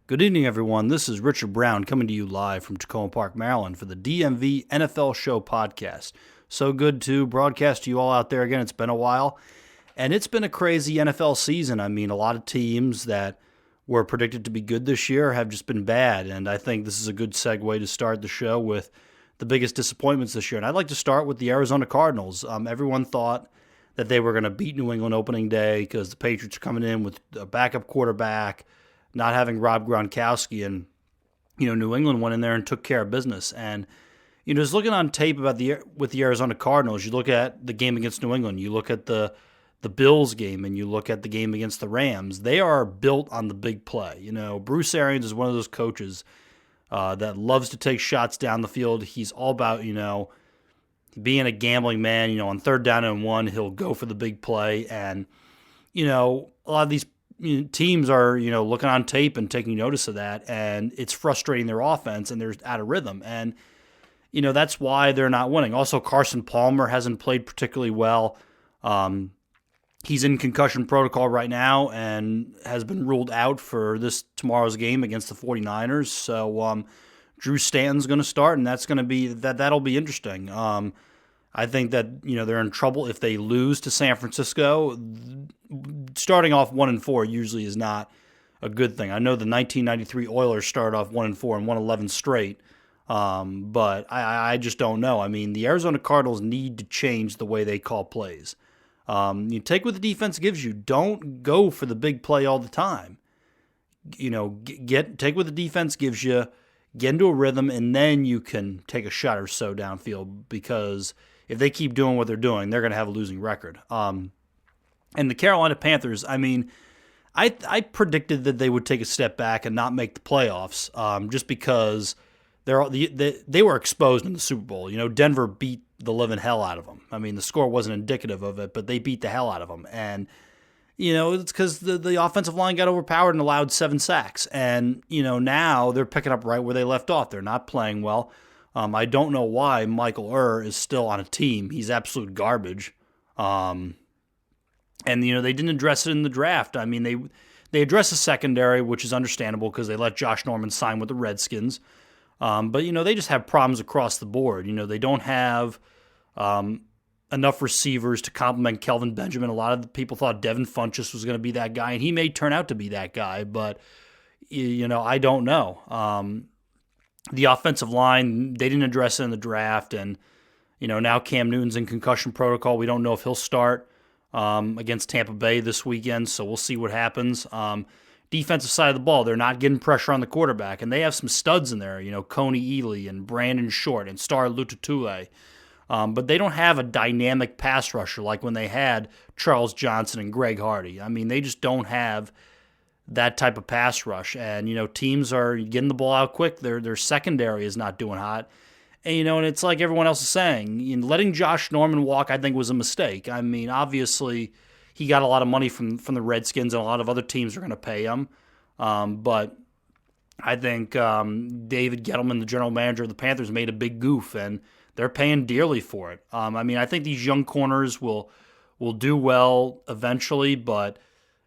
Good evening, everyone. This is Richard Brown coming to you live from Tacoma Park, Maryland for the DMV NFL Show Podcast. So good to broadcast to you all out there again. It's been a while, and it's been a crazy NFL season. I mean, a lot of teams that were predicted to be good this year have just been bad, and I think this is a good segue to start the show with the biggest disappointments this year. And I'd like to start with the Arizona Cardinals. Everyone thought that they were going to beat New England opening day because the Patriots are coming in with a backup quarterback, not having Rob Gronkowski, and New England went in there and took care of business. And just looking on tape about with the Arizona Cardinals, you look at the game against New England, you look at the Bills game, and you look at the game against the Rams. They are built on the big play. Bruce Arians is one of those coaches that loves to take shots down the field. He's all about being a gambling man. On third down and one, he'll go for the big play, and a lot of these teams are, looking on tape and taking notice of that, and it's frustrating their offense, and they're out of rhythm. And, that's why they're not winning. Also, Carson Palmer hasn't played particularly well. He's in concussion protocol right now and has been ruled out for tomorrow's game against the 49ers. So, Drew Stanton's going to start, and that'll be interesting. I think that, they're in trouble if they lose to San Francisco. Starting off 1-4 usually is not a good thing. I know the 1993 Oilers started off 1-4 and won 11 straight, but I just don't know. I mean, the Arizona Cardinals need to change the way they call plays. You take what the defense gives you. Don't go for the big play all the time. Take what the defense gives you, get into a rhythm, and then you can take a shot or so downfield, because if they keep doing what they're doing, they're going to have a losing record. And the Carolina Panthers, I mean, I predicted that they would take a step back and not make the playoffs, just because they were exposed in the Super Bowl. Denver beat the living hell out of them. I mean, the score wasn't indicative of it, but they beat the hell out of them. And, it's because the offensive line got overpowered and allowed 7 sacks. And, now they're picking up right where they left off. They're not playing well. I don't know why Michael Err is still on a team. He's absolute garbage. And, they didn't address it in the draft. I mean, they addressed the secondary, which is understandable because they let Josh Norman sign with the Redskins. But, they just have problems across the board. They don't have enough receivers to complement Kelvin Benjamin. A lot of the people thought Devin Funchess was going to be that guy, and he may turn out to be that guy, but, I don't know. The offensive line, they didn't address it in the draft, and, now Cam Newton's in concussion protocol. We don't know if he'll start against Tampa Bay this weekend, so we'll see what happens. Defensive side of the ball, they're not getting pressure on the quarterback, and they have some studs in there, Coney Ely and Brandon Short and Star Lutatule. But they don't have a dynamic pass rusher like when they had Charles Johnson and Greg Hardy. I mean, they just don't have that type of pass rush. And, teams are getting the ball out quick. Their secondary is not doing hot. And, and it's like everyone else is saying, letting Josh Norman walk, I think, was a mistake. I mean, obviously, he got a lot of money from the Redskins, and a lot of other teams are going to pay him. But I think David Gettleman, the general manager of the Panthers, made a big goof, and they're paying dearly for it. I mean, I think these young corners will do well eventually, but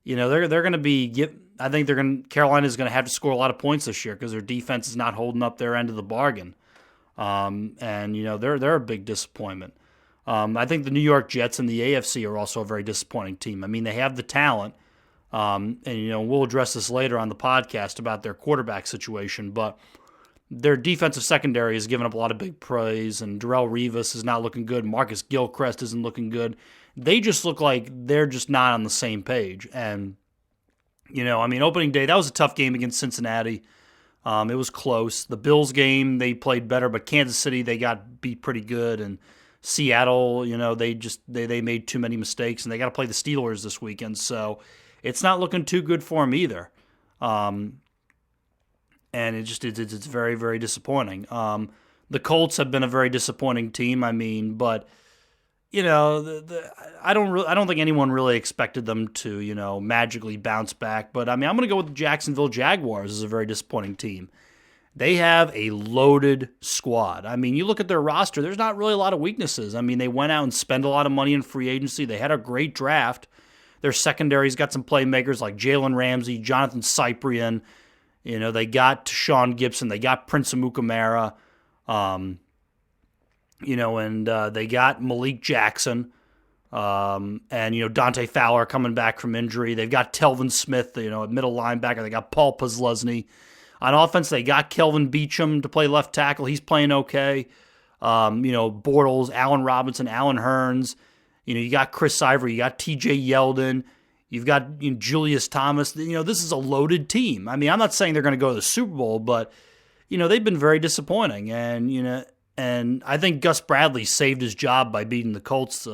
they're going to be. I think Carolina's going to have to score a lot of points this year because their defense is not holding up their end of the bargain, and they're a big disappointment. I think the New York Jets and the AFC are also a very disappointing team. I mean, they have the talent, and we'll address this later on the podcast about their quarterback situation, but their defensive secondary has given up a lot of big praise, and Darrelle Revis is not looking good. Marcus Gilchrist isn't looking good. They just look like they're just not on the same page. And, opening day, that was a tough game against Cincinnati. It was close. The Bills game, they played better, but Kansas City, they got beat pretty good. And Seattle, they made too many mistakes, and they got to play the Steelers this weekend. So it's not looking too good for them either. And it's very, very disappointing. The Colts have been a very disappointing team. I mean, but I don't think anyone really expected them to magically bounce back. But I mean, I'm going to go with the Jacksonville Jaguars as a very disappointing team. They have a loaded squad. I mean, you look at their roster, there's not really a lot of weaknesses. I mean, they went out and spent a lot of money in free agency. They had a great draft. Their secondary's got some playmakers like Jalen Ramsey, Jonathan Cyprien, They got Sean Gibson, they got Prince Amukamara, and they got Malik Jackson, and Dante Fowler coming back from injury. They've got Telvin Smith, at middle linebacker. They got Paul Posluszny. On offense, they got Kelvin Beachum to play left tackle. He's playing okay. Bortles, Allen Robinson, Allen Hearns. You got Chris Ivory, you got T.J. Yeldon. You've got Julius Thomas. This is a loaded team. I mean, I'm not saying they're going to go to the Super Bowl, but they've been very disappointing. And I think Gus Bradley saved his job by beating the Colts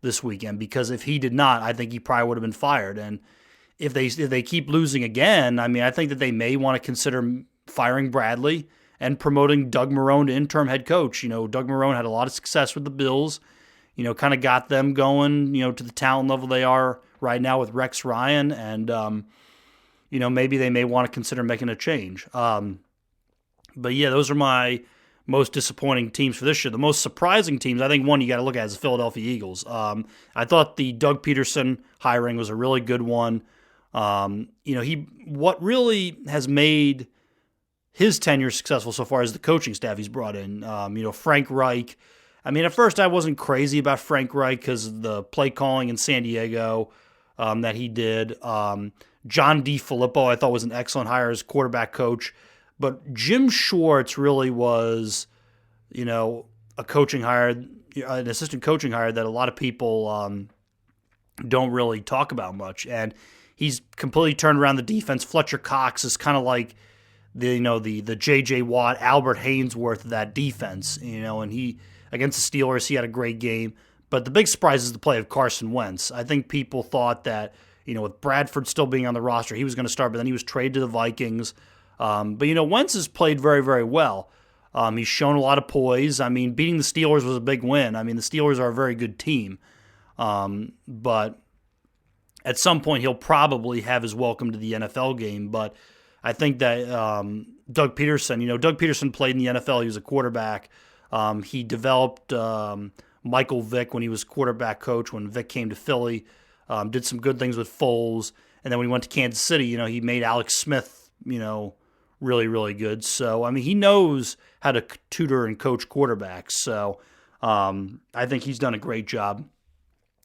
this weekend, because if he did not, I think he probably would have been fired. And if they keep losing again, I mean, I think that they may want to consider firing Bradley and promoting Doug Marrone to interim head coach. Doug Marrone had a lot of success with the Bills. Kind of got them going, to the talent level they are right now with Rex Ryan, and maybe they may want to consider making a change. But yeah, those are my most disappointing teams for this year. The most surprising teams, I think one you got to look at is the Philadelphia Eagles. I thought the Doug Peterson hiring was a really good one. What really has made his tenure successful so far is the coaching staff he's brought in. Frank Reich. I mean, at first I wasn't crazy about Frank Reich because of the play calling in San Diego that he did. John DeFilippo I thought was an excellent hire as quarterback coach. But Jim Schwartz really was, a coaching hire, an assistant coaching hire that a lot of people don't really talk about much. And he's completely turned around the defense. Fletcher Cox is kind of like the J.J. Watt, Albert Hainsworth of that defense, and he, against the Steelers, he had a great game. But the big surprise is the play of Carson Wentz. I think people thought that, with Bradford still being on the roster, he was going to start, but then he was traded to the Vikings. But Wentz has played very, very well. He's shown a lot of poise. I mean, beating the Steelers was a big win. I mean, the Steelers are a very good team. But at some point, he'll probably have his welcome to the NFL game. But I think that Doug Peterson played in the NFL. He was a quarterback. He developed Michael Vick when he was quarterback coach, when Vick came to Philly. Did some good things with Foles. And then when he went to Kansas City, he made Alex Smith, really, really good. So, I mean, he knows how to tutor and coach quarterbacks. So, I think he's done a great job.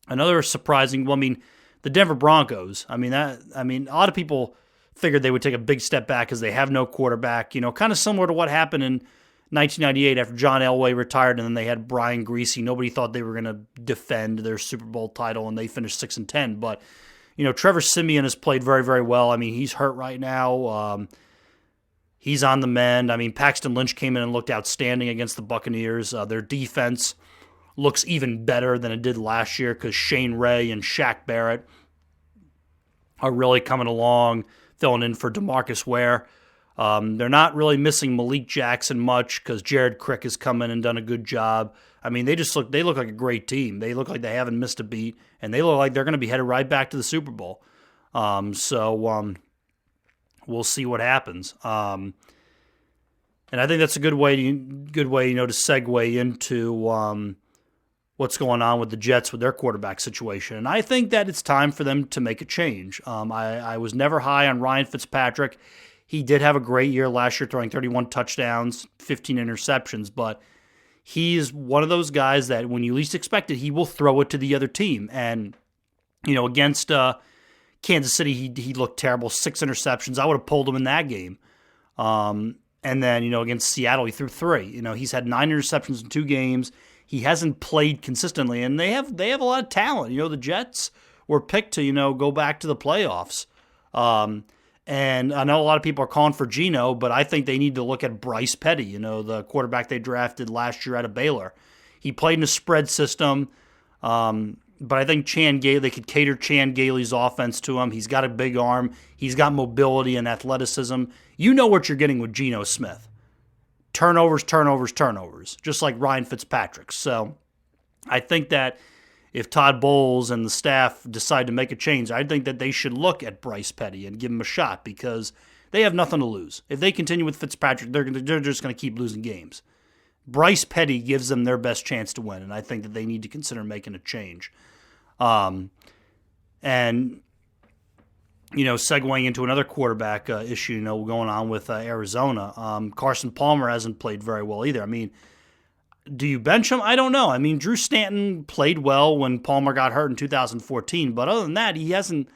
Another surprising, the Denver Broncos. A lot of people figured they would take a big step back because they have no quarterback, kind of similar to what happened in 1998 after John Elway retired, and then they had Brian Griese. Nobody thought they were going to defend their Super Bowl title, and they finished 6-10. But Trevor Siemian has played very, very well. I mean, he's hurt right now. He's on the mend. I mean, Paxton Lynch came in and looked outstanding against the Buccaneers. Their defense looks even better than it did last year because Shane Ray and Shaq Barrett are really coming along, filling in for DeMarcus Ware. They're not really missing Malik Jackson much because Jared Crick has come in and done a good job. I mean, they look like a great team. They look like they haven't missed a beat, and they look like they're going to be headed right back to the Super Bowl. We'll see what happens. And I think that's a good way to segue into what's going on with the Jets with their quarterback situation. And I think that it's time for them to make a change. I was never high on Ryan Fitzpatrick. He did have a great year last year, throwing 31 touchdowns, 15 interceptions, but he's one of those guys that when you least expect it, he will throw it to the other team. And, against Kansas City, he looked terrible, 6 interceptions. I would have pulled him in that game. And then, against Seattle, he threw 3. He's had 9 interceptions in 2 games. He hasn't played consistently, and they have a lot of talent. The Jets were picked to, go back to the playoffs. And I know a lot of people are calling for Geno, but I think they need to look at Bryce Petty, the quarterback they drafted last year out of Baylor. He played in a spread system, but I think they could cater Chan Gailey's offense to him. He's got a big arm. He's got mobility and athleticism. You know what you're getting with Geno Smith. Turnovers, just like Ryan Fitzpatrick. So I think that if Todd Bowles and the staff decide to make a change, I think that they should look at Bryce Petty and give him a shot because they have nothing to lose. If they continue with Fitzpatrick, they're just going to keep losing games. Bryce Petty gives them their best chance to win, and I think that they need to consider making a change. And segueing into another quarterback issue, going on with Arizona. Carson Palmer hasn't played very well either. I mean, do you bench him? I don't know. I mean, Drew Stanton played well when Palmer got hurt in 2014, but other than that, he hasn't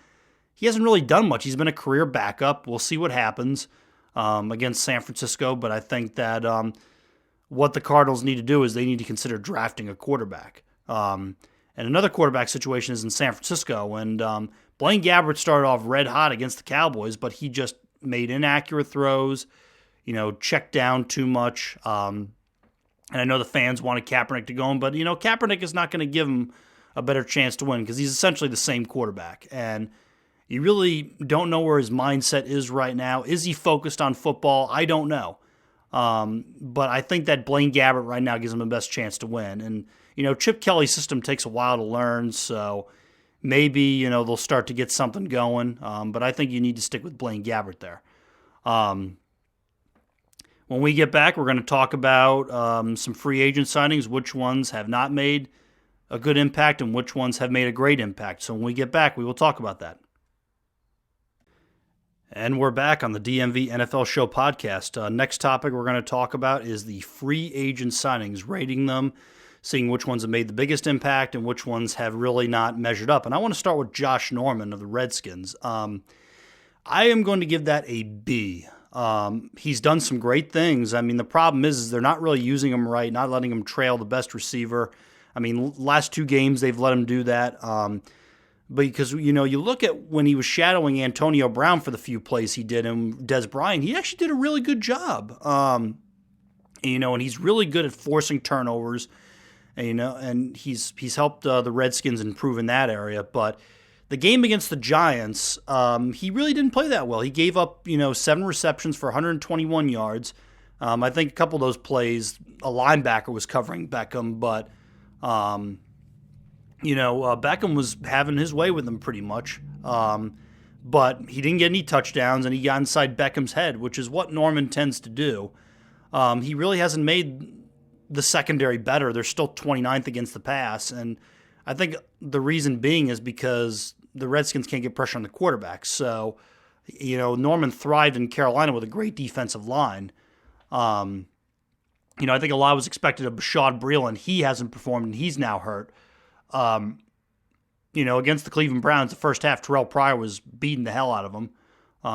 really done much. He's been a career backup. We'll see what happens against San Francisco, but I think that what the Cardinals need to do is they need to consider drafting a quarterback. And another quarterback situation is in San Francisco, and Blaine Gabbert started off red hot against the Cowboys, but he just made inaccurate throws, checked down too much. And I know the fans wanted Kaepernick to go in, but, Kaepernick is not going to give him a better chance to win because he's essentially the same quarterback. And you really don't know where his mindset is right now. Is he focused on football? I don't know. But I think that Blaine Gabbert right now gives him the best chance to win. And, Chip Kelly's system takes a while to learn, so maybe, they'll start to get something going. But I think you need to stick with Blaine Gabbert there. When we get back, we're going to talk about some free agent signings, which ones have not made a good impact and which ones have made a great impact. So when we get back, we will talk about that. And we're back on the DMV NFL Show Podcast. Next topic we're going to talk about is the free agent signings, rating them, seeing which ones have made the biggest impact and which ones have really not measured up. And I want to start with Josh Norman of the Redskins. I am going to give that a B. He's done some great things. I mean, the problem is they're not really using him right, not letting him trail the best receiver. I mean, last 2 games they've let him do that. Because, you look at when he was shadowing Antonio Brown for the few plays he did and Des Bryant, he actually did a really good job. And he's really good at forcing turnovers, and he's helped the Redskins improve in that area. But the game against the Giants, he really didn't play that well. He gave up, 7 receptions for 121 yards. I think a couple of those plays, a linebacker was covering Beckham, but Beckham was having his way with them pretty much. But he didn't get any touchdowns, and he got inside Beckham's head, which is what Norman tends to do. He really hasn't made the secondary better. They're still 29th against the pass, and I think the reason being is because the Redskins can't get pressure on the quarterback. So, Norman thrived in Carolina with a great defensive line. I think a lot was expected of Bashaud Breeland. He hasn't performed, and he's now hurt. Against the Cleveland Browns, the first half, Terrell Pryor was beating the hell out of him.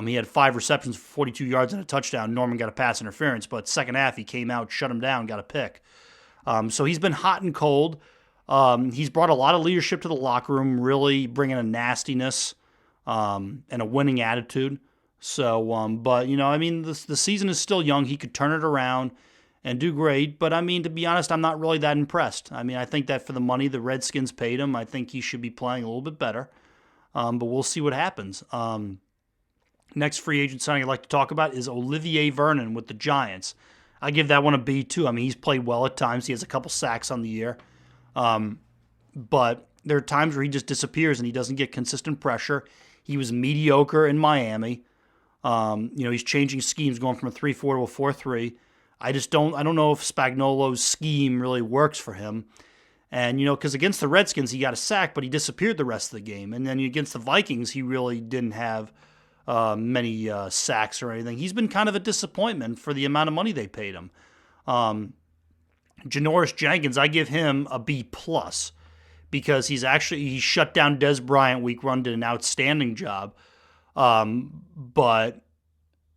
He had 5 receptions for 42 yards and a touchdown. Norman got a pass interference, but second half he came out, shut him down, got a pick. So he's been hot and cold. He's brought a lot of leadership to the locker room, really bringing a nastiness and a winning attitude. So, the season is still young. He could turn it around and do great. But, to be honest, I'm not really that impressed. I think that for the money the Redskins paid him, I think he should be playing a little bit better. But we'll see what happens. Next free agent signing I'd like to talk about is Olivier Vernon with the Giants. I give that one a B, too. He's played well at times. He has a couple sacks on the year. But there are times where he just disappears and he doesn't get consistent pressure. He was mediocre in Miami. He's changing schemes, going from a 3-4 to a 4-3. I don't know if Spagnuolo's scheme really works for him. And, because against the Redskins, he got a sack, but he disappeared the rest of the game. And then against the Vikings, he really didn't have many sacks or anything. He's been kind of a disappointment for the amount of money they paid him. Janoris Jenkins, I give him a B+, because he shut down Des Bryant week 1, did an outstanding job. But,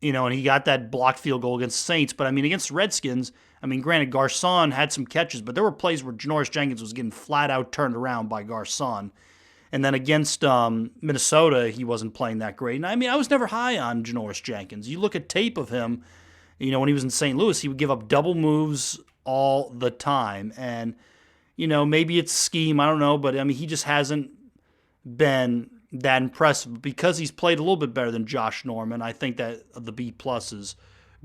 and he got that blocked field goal against the Saints. But, against the Redskins, granted, Garcon had some catches, but there were plays where Janoris Jenkins was getting flat out turned around by Garcon. And then against Minnesota, he wasn't playing that great. And I was never high on Janoris Jenkins. You look at tape of him, when he was in St. Louis, he would give up double moves all the time. And, maybe it's scheme, I don't know, but he just hasn't been that impressive. Because he's played a little bit better than Josh Norman, I think that the B+ is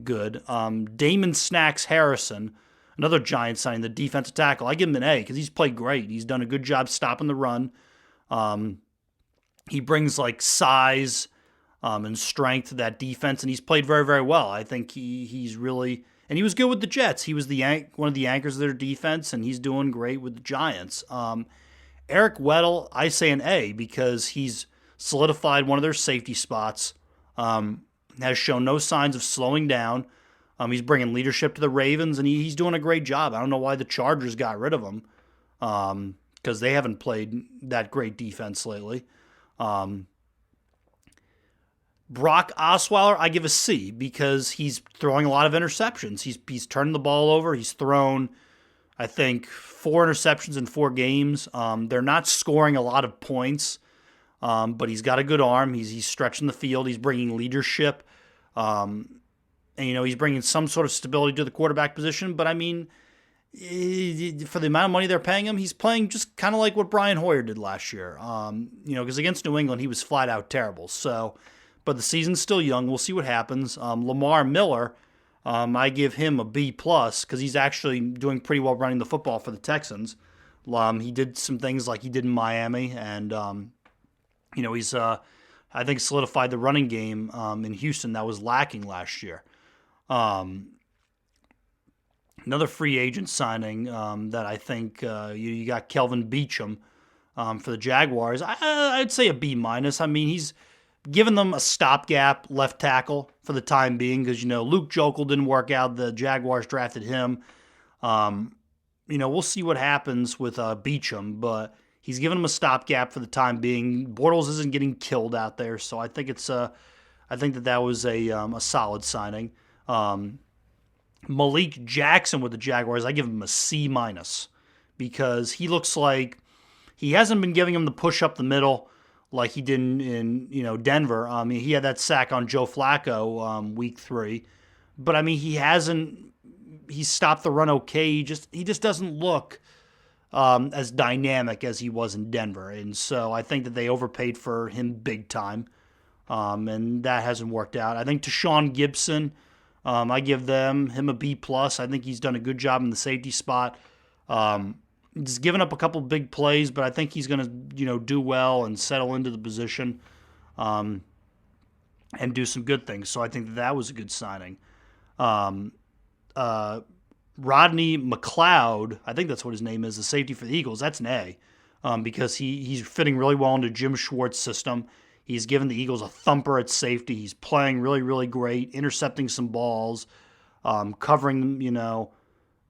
good. Damon Snacks Harrison, another Giant signing, the defensive tackle, I give him an A because he's played great. He's done a good job stopping the run. He brings size and strength to that defense, and he's played very, very well. I think he's really, and he was good with the Jets. He was one of the anchors of their defense, and he's doing great with the Giants. Eric Weddle, I say an A because he's solidified one of their safety spots, has shown no signs of slowing down. He's bringing leadership to the Ravens, and he's doing a great job. I don't know why the Chargers got rid of him, because they haven't played that great defense lately. Brock Osweiler, I give a C, because he's throwing a lot of interceptions. He's turning the ball over. He's thrown, I think, 4 interceptions in 4 games. They're not scoring a lot of points, but he's got a good arm. He's stretching the field. He's bringing leadership. And, he's bringing some sort of stability to the quarterback position. But, I mean, for the amount of money they're paying him, he's playing just kind of like what Brian Hoyer did last year. Because against New England, he was flat out terrible. So, but the season's still young. We'll see what happens. Lamar Miller, I give him a B+, because he's actually doing pretty well running the football for the Texans. He did some things like he did in Miami, and he's I think solidified the running game in Houston that was lacking last year. Another free agent signing that I think you got Kelvin Beachum for the Jaguars. I'd say a B-. I mean, he's given them a stopgap left tackle for the time being, because Luke Jokel didn't work out. The Jaguars drafted him. We'll see what happens with Beachum, but he's given them a stopgap for the time being. Bortles isn't getting killed out there, so I think that was a solid signing. Malik Jackson with the Jaguars, I give him a C-, because he looks like he hasn't been giving him the push up the middle like he did in Denver. He had that sack on Joe Flacco week 3, but he's stopped the run okay. He just doesn't look as dynamic as he was in Denver, and so I think that they overpaid for him big time, and that hasn't worked out. I think Tashawn Gibson, I give him a B+. I think he's done a good job in the safety spot. He's given up a couple big plays, but I think he's going to do well and settle into the position and do some good things. So I think that was a good signing. Rodney McLeod, I think that's what his name is, the safety for the Eagles. That's an A, because he's fitting really well into Jim Schwartz's system. He's given the Eagles a thumper at safety. He's playing really, really great, intercepting some balls, covering,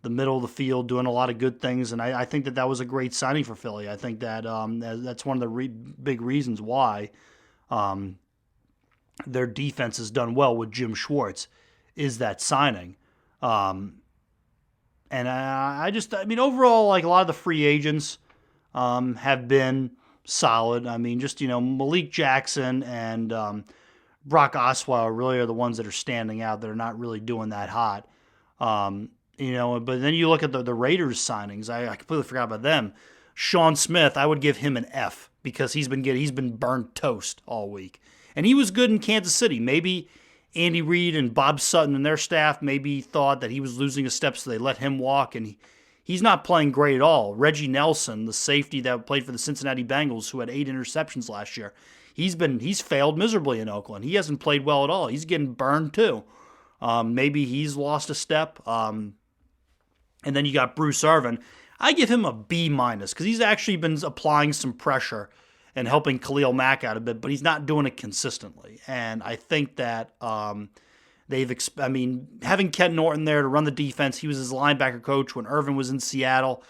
the middle of the field, doing a lot of good things. And I think that was a great signing for Philly. I think that that's one of the big reasons why their defense has done well with Jim Schwartz, is that signing. And overall, like, a lot of the free agents have been solid. Malik Jackson and Brock Osweiler really are the ones that are standing out, that are not really doing that hot. But then you look at the Raiders signings. I completely forgot about them. Sean Smith, I would give him an F, because he's been burnt toast all week. And he was good in Kansas City. Maybe Andy Reid and Bob Sutton and their staff maybe thought that he was losing a step, so they let him walk, and he's not playing great at all. Reggie Nelson, the safety that played for the Cincinnati Bengals, who had 8 interceptions last year, he's failed miserably in Oakland. He hasn't played well at all. He's getting burned too. Maybe he's lost a step. And then you got Bruce Irvin. I give him a B-, because he's actually been applying some pressure and helping Khalil Mack out a bit, but he's not doing it consistently. And I think that having Ken Norton there to run the defense, he was his linebacker coach when Irvin was in Seattle.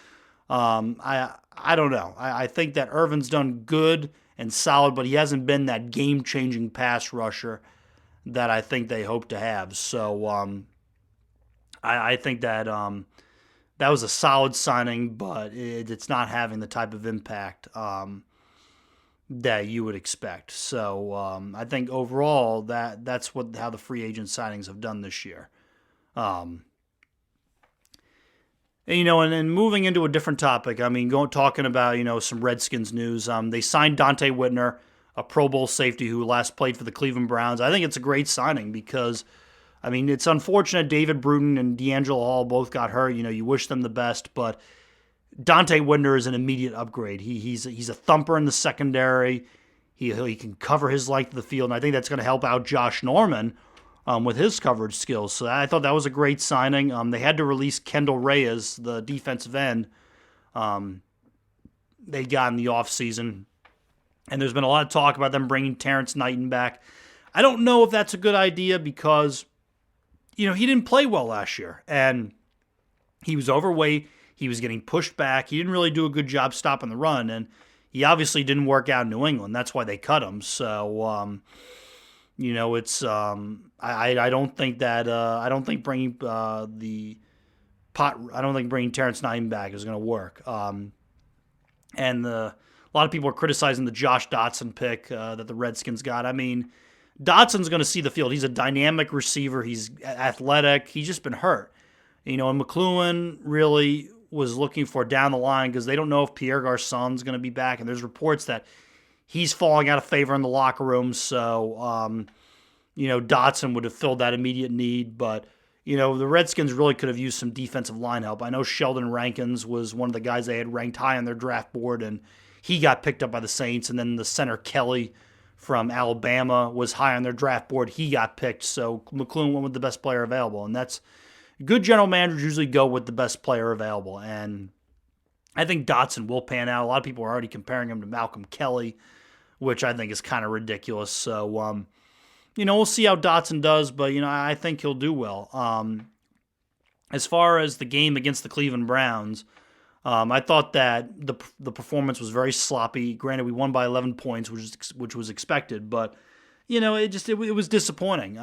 I don't know. I think that Irvin's done good and solid, but he hasn't been that game-changing pass rusher that I think they hope to have. So I think that that was a solid signing, but it's not having the type of impact that you would expect. So I think overall that's how the free agent signings have done this year. And moving into a different topic, talking about some Redskins news. They signed Dante Whitner, a Pro Bowl safety who last played for the Cleveland Browns. I think it's a great signing because, it's unfortunate David Bruton and D'Angelo Hall both got hurt. You wish them the best, but Dante Whitner is an immediate upgrade. He's a thumper in the secondary. He can cover his length of the field, and I think that's going to help out Josh Norman with his coverage skills. So I thought that was a great signing. They had to release Kendall Reyes, the defensive end they got in the offseason. And there's been a lot of talk about them bringing Terrence Knighton back. I don't know if that's a good idea because, he didn't play well last year. And he was overweight. He was getting pushed back. He didn't really do a good job stopping the run. And he obviously didn't work out in New England. That's why they cut him. So, it's I don't think that I don't think bringing Terrence Knighton back is going to work. And a lot of people are criticizing the Josh Dotson pick that the Redskins got. I mean, Dotson's going to see the field. He's a dynamic receiver. He's athletic. He's just been hurt. And McLuhan really was looking for down the line because they don't know if Pierre Garçon's going to be back. And there's reports that he's falling out of favor in the locker room. So, Dotson would have filled that immediate need. But, the Redskins really could have used some defensive line help. I know Sheldon Rankins was one of the guys they had ranked high on their draft board, and he got picked up by the Saints. And then the center Kelly from Alabama was high on their draft board. He got picked. So McLuhan went with the best player available. And that's good. General managers usually go with the best player available. And I think Dotson will pan out. A lot of people are already comparing him to Malcolm Kelly, which I think is kind of ridiculous. So, we'll see how Dotson does, but, I think he'll do well. As far as the game against the Cleveland Browns, I thought that the performance was very sloppy. Granted, we won by 11 points, which was expected, but, it was disappointing.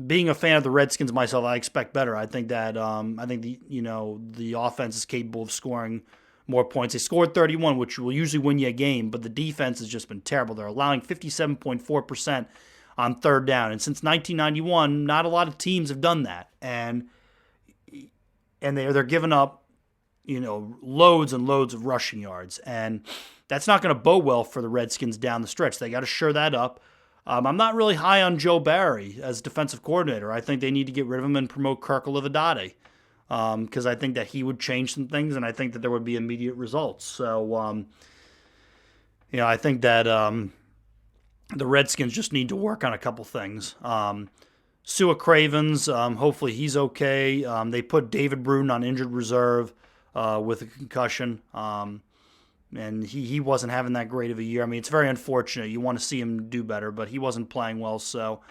Being a fan of the Redskins myself, I expect better. I think that the offense is capable of scoring more points. They scored 31, which will usually win you a game, but the defense has just been terrible. They're allowing 57.4% on third down, and since 1991, not a lot of teams have done that. And they're giving up, loads and loads of rushing yards, and that's not going to bode well for the Redskins down the stretch. They got to shore that up. I'm not really high on Joe Barry as defensive coordinator. I think they need to get rid of him and promote Kirk Olivedade because I think that he would change some things, and I think that there would be immediate results. So, I think that the Redskins just need to work on a couple things. Sua Cravens, hopefully he's okay. They put David Bruton on injured reserve with a concussion. And he wasn't having that great of a year. I mean, it's very unfortunate. You want to see him do better, but he wasn't playing well, so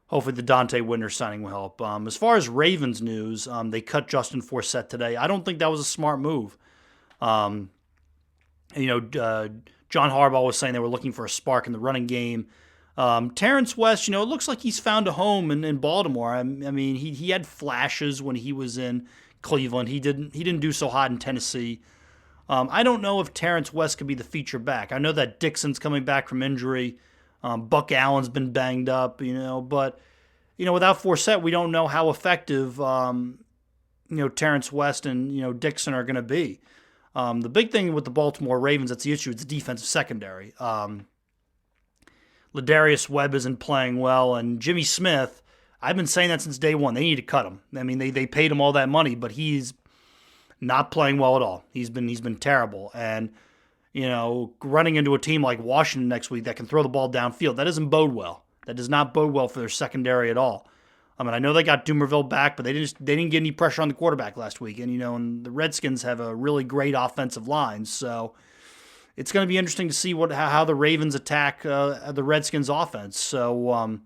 hopefully the Dante Whitner signing will help. As far as Ravens news, they cut Justin Forsett today. I don't think that was a smart move. John Harbaugh was saying they were looking for a spark in the running game. Terrence West, it looks like he's found a home in Baltimore. I mean, he had flashes when he was in Cleveland. He didn't do so hot in Tennessee. I don't know if Terrence West could be the feature back. I know that Dixon's coming back from injury. Buck Allen's been banged up, but, without Forsett, we don't know how effective, Terrence West and, Dixon are going to be. The big thing with the Baltimore Ravens, that's the issue, it's the defensive secondary. Ladarius Webb isn't playing well, and Jimmy Smith, I've been saying that since day one. They need to cut him. I mean, they paid him all that money, but he's not playing well at all. He's been terrible. And, running into a team like Washington next week that can throw the ball downfield, that doesn't bode well. That does not bode well for their secondary at all. I mean, I know they got Dumerville back, but they didn't get any pressure on the quarterback last week. And, and the Redskins have a really great offensive line. So it's going to be interesting to see how the Ravens attack the Redskins offense. So,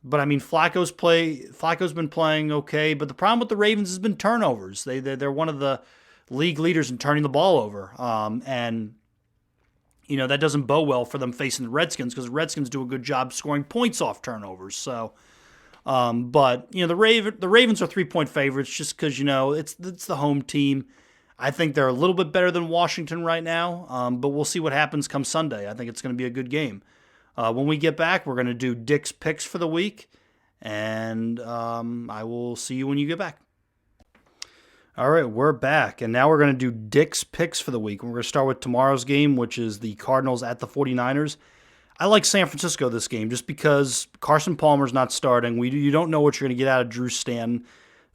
but I mean, Flacco's been playing okay, but the problem with the Ravens has been turnovers. They're one of the league leaders in turning the ball over, and that doesn't bode well for them facing the Redskins because the Redskins do a good job scoring points off turnovers. So, but the Ravens are 3-point favorites just because it's the home team. I think they're a little bit better than Washington right now, but we'll see what happens come Sunday. I think it's going to be a good game. When we get back, we're going to do Dick's picks for the week, and I will see you when you get back. All right, we're back, and now we're going to do Dick's picks for the week. We're going to start with tomorrow's game, which is the Cardinals at the 49ers. I like San Francisco this game just because Carson Palmer's not starting. You don't know what you're going to get out of Drew Stanton.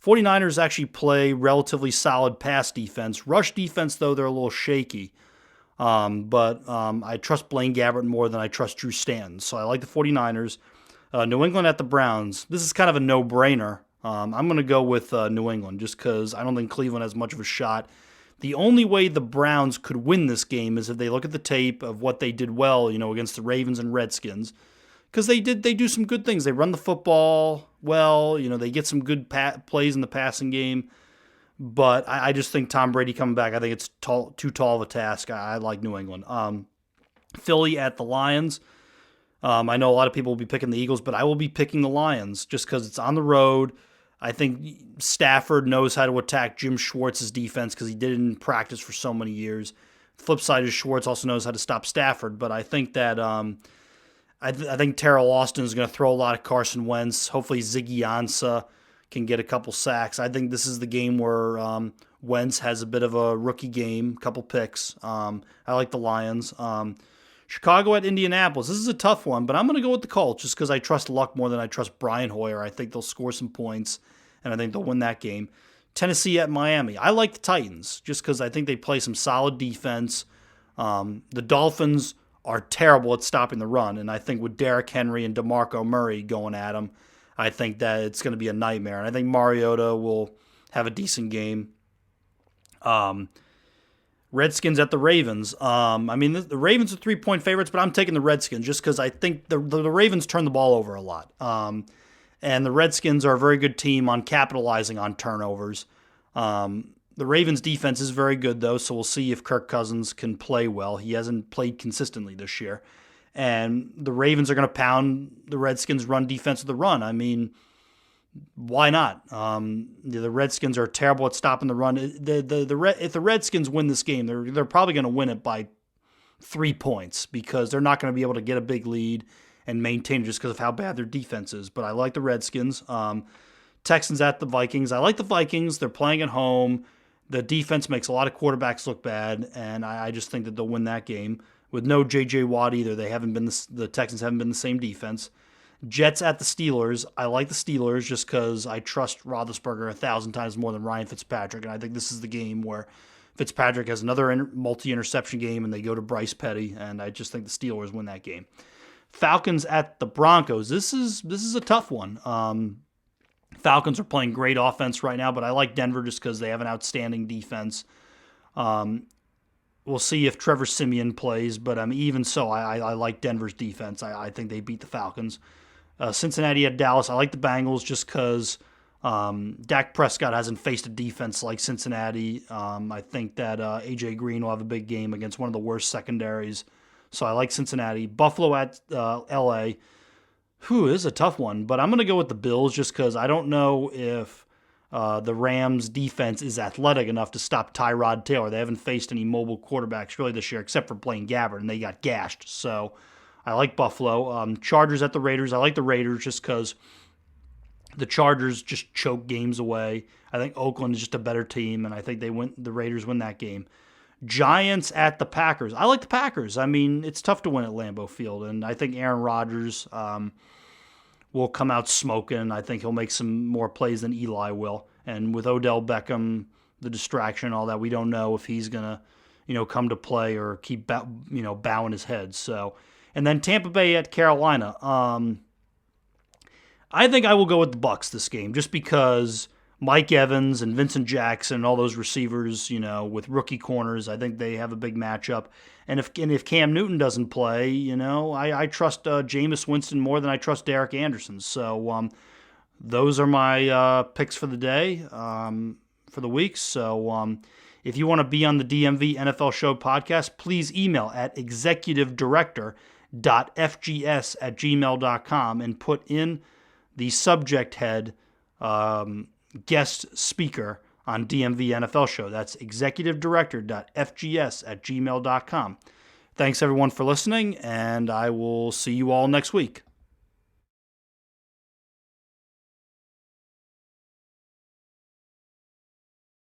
49ers actually play relatively solid pass defense. Rush defense, though, they're a little shaky. But I trust Blaine Gabbert more than I trust Drew Stanton. So I like the 49ers. New England at the Browns. This is kind of a no-brainer. I'm going to go with New England just because I don't think Cleveland has much of a shot. The only way the Browns could win this game is if they look at the tape of what they did well, against the Ravens and Redskins, because they do some good things. They run the football well, they get some good plays in the passing game. But I just think Tom Brady coming back, I think it's too tall of a task. I like New England. Philly at the Lions. I know a lot of people will be picking the Eagles, but I will be picking the Lions just because it's on the road. I think Stafford knows how to attack Jim Schwartz's defense because he did it in practice for so many years. The flip side is Schwartz also knows how to stop Stafford, but I think that I think Terrell Austin is going to throw a lot of Carson Wentz. Hopefully Ziggy Ansah can get a couple sacks. I think this is the game where Wentz has a bit of a rookie game, couple picks. I like the Lions. Chicago at Indianapolis. This is a tough one, but I'm going to go with the Colts just because I trust Luck more than I trust Brian Hoyer. I think they'll score some points, and I think they'll win that game. Tennessee at Miami. I like the Titans just because I think they play some solid defense. The Dolphins are terrible at stopping the run, and I think with Derrick Henry and DeMarco Murray going at them, I think that it's going to be a nightmare. And I think Mariota will have a decent game. Redskins at the Ravens. The Ravens are 3-point favorites, but I'm taking the Redskins just because I think the Ravens turn the ball over a lot. And the Redskins are a very good team on capitalizing on turnovers. The Ravens' defense is very good, though, so we'll see if Kirk Cousins can play well. He hasn't played consistently this year. And the Ravens are going to pound the Redskins' run defense with the run. Why not? The Redskins are terrible at stopping the run. If the Redskins win this game, they're probably going to win it by 3 points because they're not going to be able to get a big lead and maintain it just because of how bad their defense is. But I like the Redskins. Texans at the Vikings. I like the Vikings. They're playing at home. The defense makes a lot of quarterbacks look bad, and I just think that they'll win that game. With no J.J. Watt either, the Texans haven't been the same defense. Jets at the Steelers. I like the Steelers just because I trust Roethlisberger 1,000 times more than Ryan Fitzpatrick, and I think this is the game where Fitzpatrick has another multi-interception game and they go to Bryce Petty, and I just think the Steelers win that game. Falcons at the Broncos. This is a tough one. Falcons are playing great offense right now, but I like Denver just because they have an outstanding defense. We'll see if Trevor Siemian plays, but even so, I like Denver's defense. I think they beat the Falcons. Cincinnati at Dallas. I like the Bengals just because Dak Prescott hasn't faced a defense like Cincinnati. I think that A.J. Green will have a big game against one of the worst secondaries. So I like Cincinnati. Buffalo at L.A. This is a tough one, but I'm going to go with the Bills just because I don't know if the Rams' defense is athletic enough to stop Tyrod Taylor. They haven't faced any mobile quarterbacks really this year except for Blaine Gabbert, and they got gashed. So I like Buffalo. Chargers at the Raiders. I like the Raiders just because the Chargers just choke games away. I think Oakland is just a better team, and I think the Raiders win that game. Giants at the Packers. I like the Packers. It's tough to win at Lambeau Field, and I think Aaron Rodgers will come out smoking. I think he'll make some more plays than Eli will. And with Odell Beckham, the distraction, all that, we don't know if he's going to, come to play or keep, bowing his head. So, and then Tampa Bay at Carolina. I think I will go with the Bucs this game just because Mike Evans and Vincent Jackson and all those receivers, with rookie corners, I think they have a big matchup. And if Cam Newton doesn't play, I trust Jameis Winston more than I trust Derek Anderson. So those are my picks for the day, for the week. So if you want to be on the DMV NFL Show Podcast, please email at executivedirector.fgs@gmail.com and put in the subject head guest speaker on DMV NFL Show. That's executivedirector.fgs@gmail.com. Thanks, everyone, for listening, and I will see you all next week.